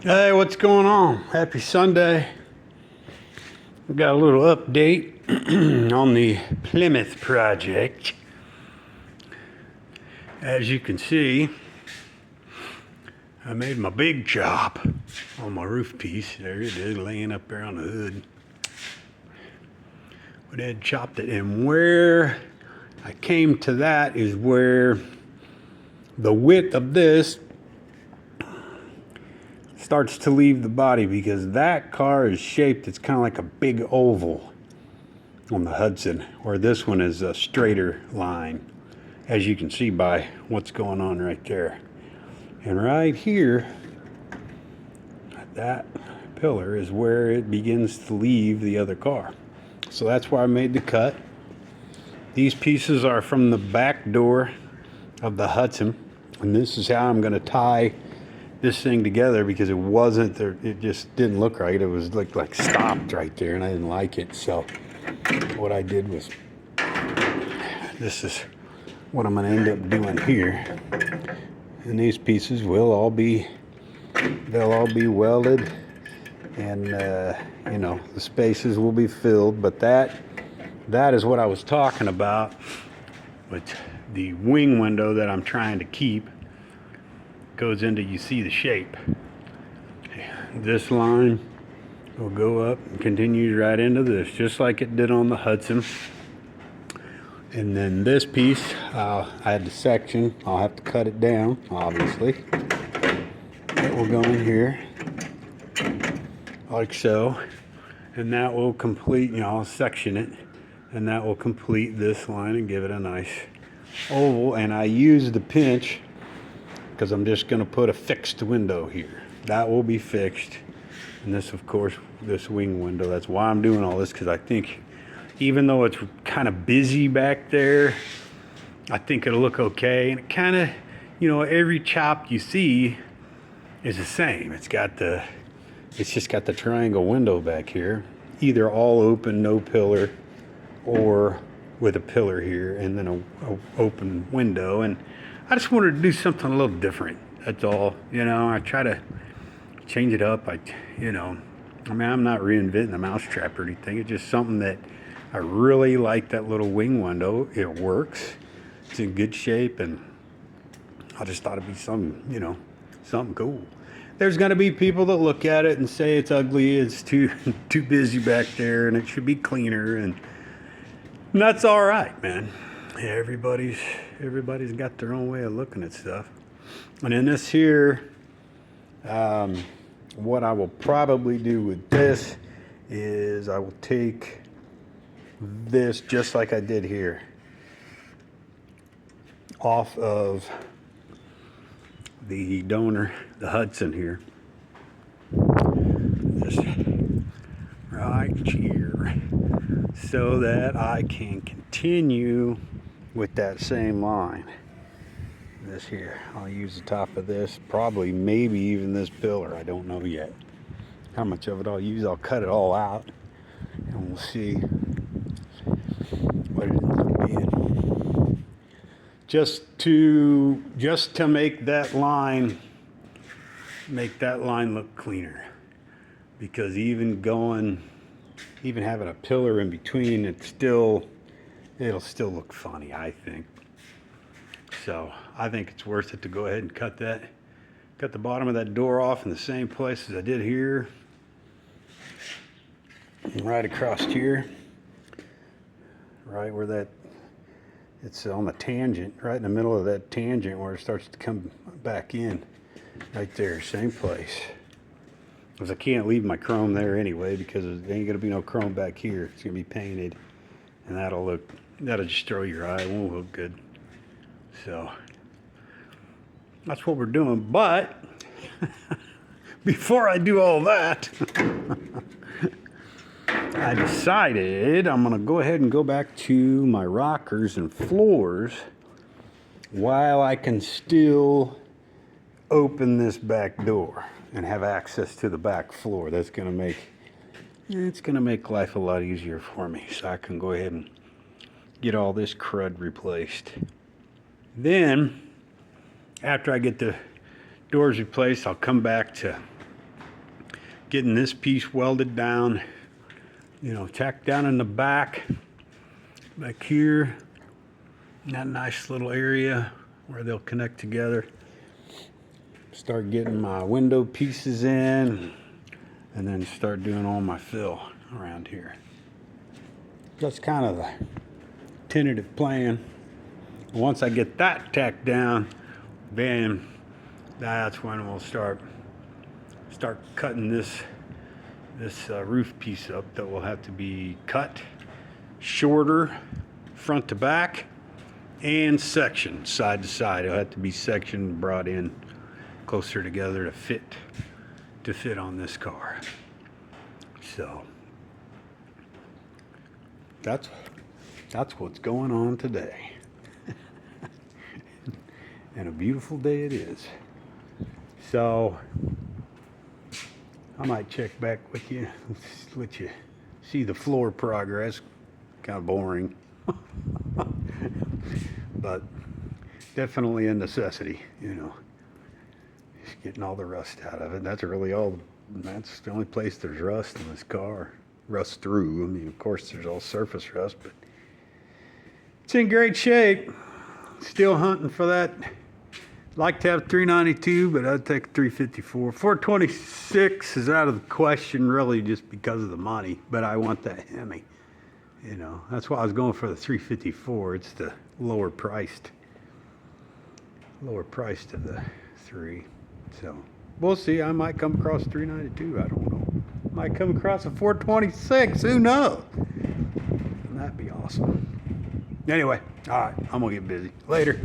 Hey, what's going on? Happy Sunday. We got a little update on the Plymouth project. As you can see, I made my big chop on my roof piece. There it is, laying up there on the hood. But I had chopped it, and where I came to that is where the width of this starts to leave the body, because that car is shaped, it's kind of like a big oval on the Hudson, where this one is a straighter line, as you can see by what's going on right there. And right here, that pillar is where it begins to leave the other car. So that's why I made the cut. These pieces are from the back door of the Hudson, and this is how I'm going to tie this thing together, because it wasn't there, it just didn't look right. It was like stopped right there, and I didn't like it. So what I did was, this is what I'm going to end up doing here, and these pieces will all be, they'll all be welded, and you know, the spaces will be filled. But that is what I was talking about with the wing window that I'm trying to keep. Goes into, you see the shape. This line will go up and continues right into this, just like it did on the Hudson. And then this piece, I had the section, I'll have to cut it down, obviously. It will go in here, like so. And that will complete, you know, I'll section it, and that will complete this line and give it a nice oval. And I use the pinch because I'm just going to put a fixed window here. That will be fixed. And this, of course, this wing window, that's why I'm doing all this, because I think even though it's kind of busy back there, I think it'll look okay. And it kind of, you know, every chop you see is the same. It's just got the triangle window back here, either all open, no pillar, or with a pillar here and then a open window. And I just wanted to do something a little different. That's all. You know, I try to change it up. You know, I mean, I'm not reinventing the mousetrap or anything. It's just something that I really like. That little wing window, it works. It's in good shape, and I just thought it'd be something, you know, something cool. There's gonna be people that look at it and say it's ugly, it's too busy back there, and it should be cleaner, and that's all right, man. Yeah, everybody's got their own way of looking at stuff. And in this here, what I will probably do with this is I will take this, just like I did here, off of the donor, the Hudson here. This right here, so that I can continue with that same line. This here, I'll use the top of this, probably maybe even this pillar. I don't know yet how much of it I'll use. I'll cut it all out and we'll see what it ends up being. Just to make that line look cleaner, because even having a pillar in between, it'll still look funny, I think. So I think it's worth it to go ahead and cut the bottom of that door off in the same place as I did here, and right across here, right where it's on the tangent, right in the middle of that tangent where it starts to come back in, right there, same place. Because I can't leave my chrome there anyway, because there ain't gonna be no chrome back here. It's gonna be painted, and that'll just throw your eye. It won't look good. So that's what we're doing. But before I do all that, I decided I'm gonna go ahead and go back to my rockers and floors while I can still open this back door and have access to the back floor. That's gonna make life a lot easier for me, so I can go ahead and get all this crud replaced. Then, after I get the doors replaced, I'll come back to getting this piece welded down, you know, tacked down in the back here, in that nice little area where they'll connect together. Start getting my window pieces in, and then start doing all my fill around here. That's kind of the tentative plan. Once I get that tacked down, then that's when we'll start cutting this roof piece up. That will have to be cut shorter front to back and sectioned side to side. It'll have to be sectioned, brought in closer together to fit on this car. So that's what's going on today. And a beautiful day it is. So I might check back with you, let you see the floor progress. Kind of boring, but definitely a necessity, you know. Just getting all the rust out of it. That's really all. That's the only place there's rust in this car. Rust through. I mean, of course, there's all surface rust, but it's in great shape. Still hunting for that. Like to have 392, but I'd take a 354. 426 is out of the question, really, just because of the money. But I want that Hemi. You know, that's why I was going for the 354. It's the lower priced of the three. So we'll see. I might come across 392. I don't know. Might come across a 426. Who knows? That'd be awesome. Anyway, all right. I'm gonna get busy. Later.